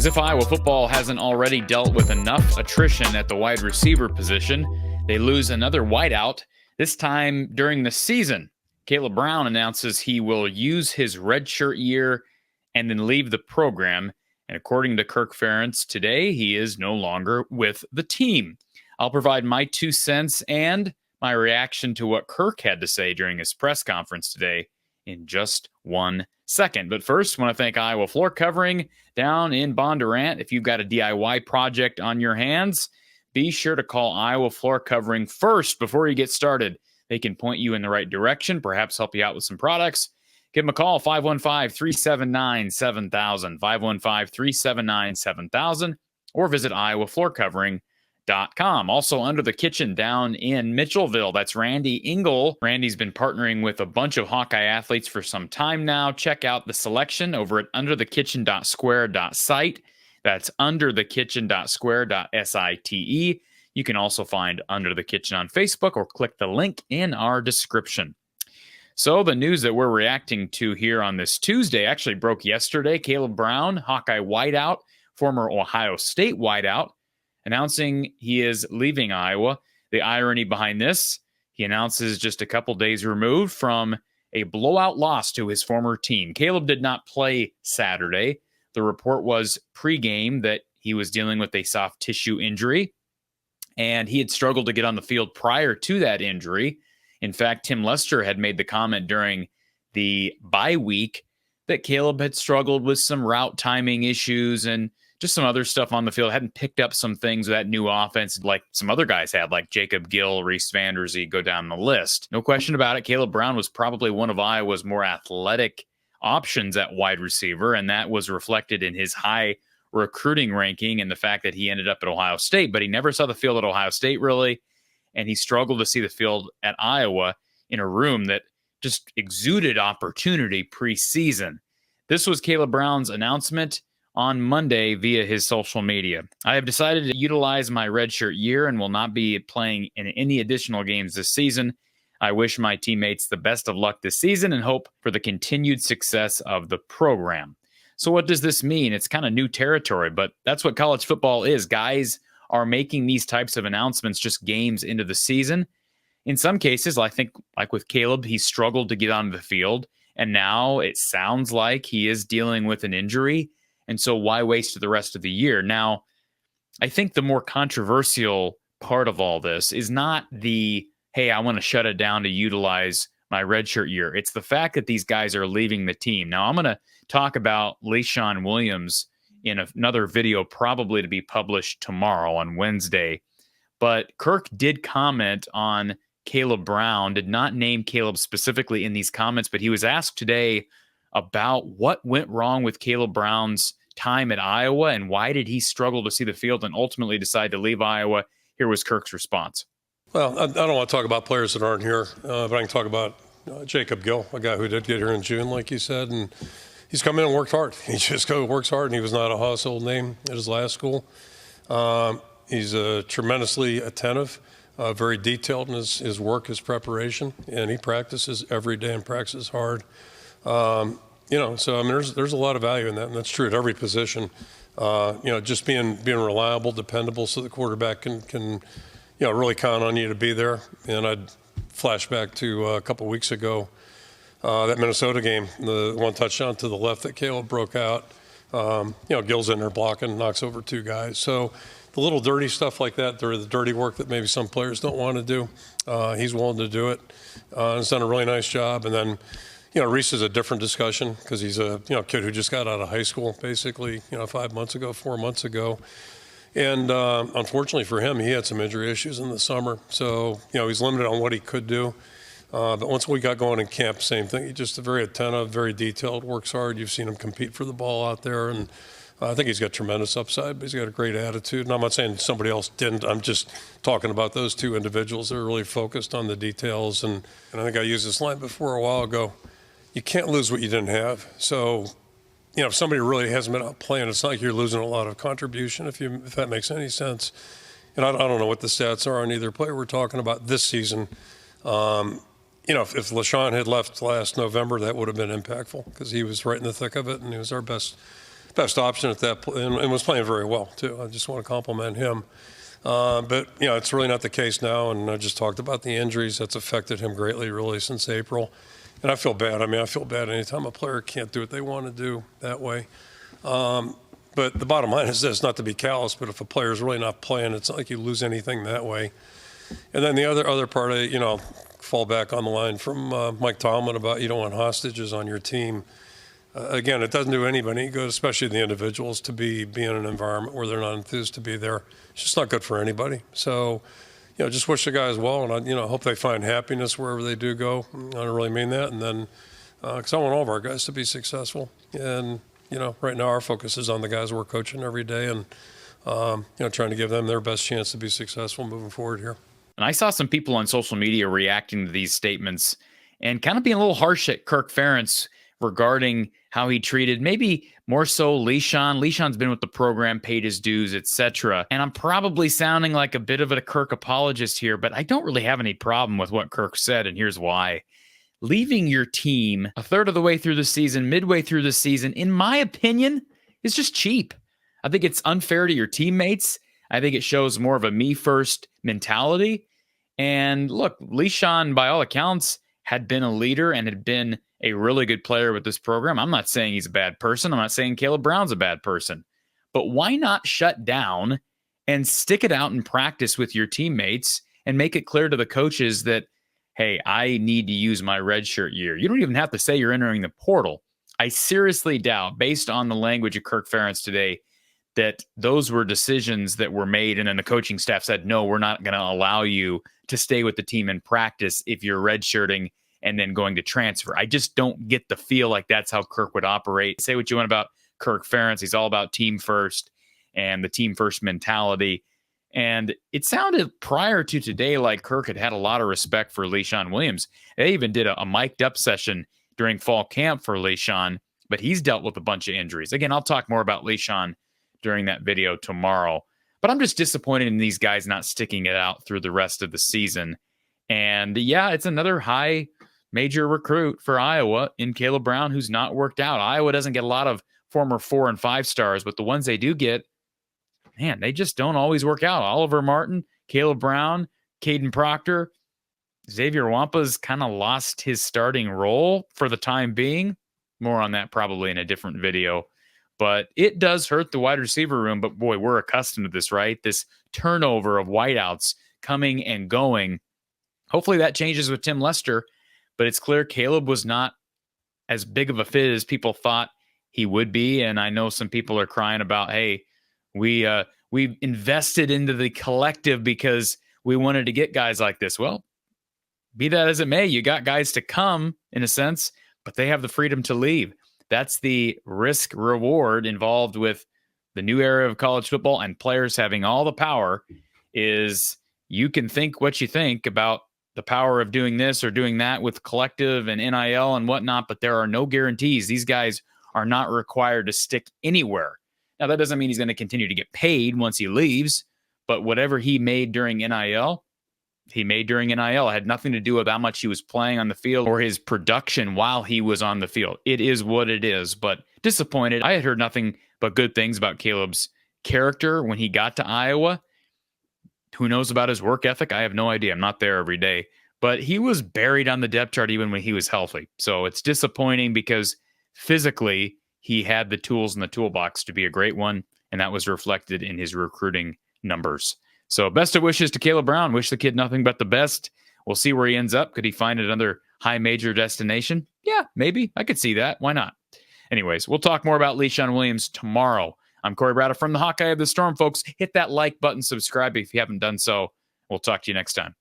As if Iowa football hasn't already dealt with enough attrition at the wide receiver position, they lose another wideout, this time during the season. Kaleb Brown announces he will use his redshirt year and then leave the program. And according to Kirk Ferentz today, he is no longer with the team. I'll provide my 2 cents and my reaction to what Kirk had to say during his press conference today in just 1 second. But first, I want to thank Iowa Floor Covering down in Bondurant. If you've got a DIY project on your hands, be sure to call Iowa Floor Covering first before you get started. They can point you in the right direction, perhaps help you out with some products. Give them a call, 515-379-7000, 515-379-7000, or visit iowafloorcovering.com. Also under the kitchen down in Mitchellville, that's Randy Engel. Randy's been partnering with a bunch of Hawkeye athletes for some time now. Check out the selection over at underthekitchen.square.site. That's underthekitchen.square.site. You can also find Under the Kitchen on Facebook or click the link in our description. So the news that we're reacting to here on this Tuesday actually broke yesterday. Kaleb Brown, Hawkeye wideout, former Ohio State wideout, announcing he is leaving Iowa. The irony behind this, he announces just a couple days removed from a blowout loss to his former team. Kaleb did not play Saturday. The report was pregame that he was dealing with a soft tissue injury, and he had struggled to get on the field prior to that injury. In fact, Tim Lester had made the comment during the bye week that Kaleb had struggled with some route timing issues and just some other stuff on the field. Hadn't picked up some things with that new offense like some other guys had, like Jacob Gill, Reese Vanderzee, go down the list. No question about it, Kaleb Brown was probably one of Iowa's more athletic options at wide receiver, and that was reflected in his high recruiting ranking and the fact that he ended up at Ohio State, but he never saw the field at Ohio State really, and he struggled to see the field at Iowa in a room that just exuded opportunity preseason. This was Kaleb Brown's announcement on Monday via his social media. I have decided to utilize my redshirt year and will not be playing in any additional games this season. I wish my teammates the best of luck this season and hope for the continued success of the program. So what does this mean? It's kind of new territory, but that's what college football is. Guys are making these types of announcements just games into the season. In some cases, I think like with Kaleb, he struggled to get onto the field, and now it sounds like he is dealing with an injury. And so why waste the rest of the year? Now, I think the more controversial part of all this is not the, hey, I want to shut it down to utilize my redshirt year. It's the fact that these guys are leaving the team. Now, I'm going to talk about LeShawn Williams in another video probably to be published tomorrow on Wednesday. But Kirk did comment on Kaleb Brown, did not name Kaleb specifically in these comments, but he was asked today about what went wrong with Kaleb Brown's time at Iowa and why did he struggle to see the field and ultimately decide to leave Iowa. Here was Kirk's response. Well, I don't want to talk about players that aren't here, but I can talk about Jacob Gill, a guy who did get here in June, like you said, and he's come in and worked hard. He just works hard, and he was not a household name at his last school. He's tremendously attentive, very detailed in his work, his preparation, and he practices every day and practices hard. So I mean, there's a lot of value in that, and that's true at every position. Just being reliable, dependable, so the quarterback can really count on you to be there. And I'd flash back to a couple weeks ago, that Minnesota game, the one touchdown to the left that Kaleb broke out. Gill's in there blocking, knocks over 2 guys. So the little dirty stuff like that, the dirty work that maybe some players don't want to do, he's willing to do it. He's done a really nice job. And then, Reese is a different discussion because he's a kid who just got out of high school basically 4 months ago. And unfortunately for him, he had some injury issues in the summer. So, he's limited on what he could do. But once we got going in camp, same thing. He's just very attentive, very detailed, works hard. You've seen him compete for the ball out there. And I think he's got tremendous upside, but he's got a great attitude. And I'm not saying somebody else didn't. I'm just talking about those 2 individuals that are really focused on the details. And I think I used this line before a while ago. You can't lose what you didn't have. So, if somebody really hasn't been out playing, it's not like you're losing a lot of contribution, if that makes any sense. And I don't know what the stats are on either player we're talking about this season. If LeShawn had left last November, that would have been impactful because he was right in the thick of it, and he was our best best option at that and was playing very well too. I just want to compliment him. But it's really not the case now. And I just talked about the injuries that's affected him greatly, really, since April. And I feel bad. I feel bad anytime a player can't do what they want to do that way. But the bottom line is this, not to be callous, but if a player is really not playing, it's not like you lose anything that way. And then the other part, fall back on the line from Mike Tomlin about you don't want hostages on your team. Again, it doesn't do anybody good, especially the individuals, to be in an environment where they're not enthused to be there. It's just not good for anybody. So, just wish the guys well, and I hope they find happiness wherever they do go. I don't really mean that. And then, because I want all of our guys to be successful. And, right now our focus is on the guys we're coaching every day and, trying to give them their best chance to be successful moving forward here. And I saw some people on social media reacting to these statements and kind of being a little harsh at Kirk Ferentz regarding how he treated maybe more so Le'Shawn. Le'Shawn's been with the program, paid his dues, etc. And I'm probably sounding like a bit of a Kirk apologist here, but I don't really have any problem with what Kirk said, and here's why. Leaving your team a third of the way through the season, midway through the season, in my opinion, is just cheap. I think it's unfair to your teammates. I think it shows more of a me-first mentality. And look, Le'Shawn, by all accounts, had been a leader and had been a really good player with this program. I'm not saying he's a bad person. I'm not saying Kaleb Brown's a bad person. But why not shut down and stick it out in practice with your teammates and make it clear to the coaches that, hey, I need to use my redshirt year. You don't even have to say you're entering the portal. I seriously doubt, based on the language of Kirk Ferentz today, that those were decisions that were made and then the coaching staff said, no, we're not going to allow you to stay with the team in practice if you're redshirting and then going to transfer. I just don't get the feel like that's how Kirk would operate. Say what you want about Kirk Ferentz. He's all about team first and the team first mentality. And it sounded prior to today like Kirk had a lot of respect for Le'Shawn Williams. They even did a mic'd up session during fall camp for Le'Shawn, but he's dealt with a bunch of injuries. Again, I'll talk more about Le'Shawn during that video tomorrow. But I'm just disappointed in these guys not sticking it out through the rest of the season. And yeah, it's another high major recruit for Iowa in Kaleb Brown who's not worked out. Iowa doesn't get a lot of former 4 and 5 stars, but the ones they do get, man, they just don't always work out. Oliver Martin, Kaleb Brown, Caden Proctor, Xavier Wampa's kind of lost his starting role for the time being. More on that probably in a different video. But it does hurt the wide receiver room. But boy, we're accustomed to this, right? This turnover of wideouts coming and going. Hopefully that changes with Tim Lester. But it's clear Kaleb was not as big of a fit as people thought he would be. And I know some people are crying about, hey, we invested into the collective because we wanted to get guys like this. Well, be that as it may, you got guys to come in a sense, but they have the freedom to leave. That's the risk reward involved with the new era of college football and players having all the power. Is you can think what you think about the power of doing this or doing that with collective and NIL and whatnot, but there are no guarantees. These guys are not required to stick anywhere. Now, that doesn't mean he's going to continue to get paid once he leaves, but whatever he made during NIL, he made during NIL. It had nothing to do with how much he was playing on the field or his production while he was on the field. It is what it is, but disappointed. I had heard nothing but good things about Kaleb's character when he got to Iowa. Who knows about his work ethic? I have no idea. I'm not there every day, but he was buried on the depth chart even when he was healthy. So it's disappointing because physically he had the tools in the toolbox to be a great one, and that was reflected in his recruiting numbers. So best of wishes to Kaleb Brown. Wish the kid nothing but the best. We'll see where he ends up. Could he find another high major destination? Yeah, maybe. I could see that. Why not? Anyways, we'll talk more about Le'Shawn Williams tomorrow. I'm Corey Brada from the Hawkeye of the Storm, folks. Hit that like button, subscribe if you haven't done so. We'll talk to you next time.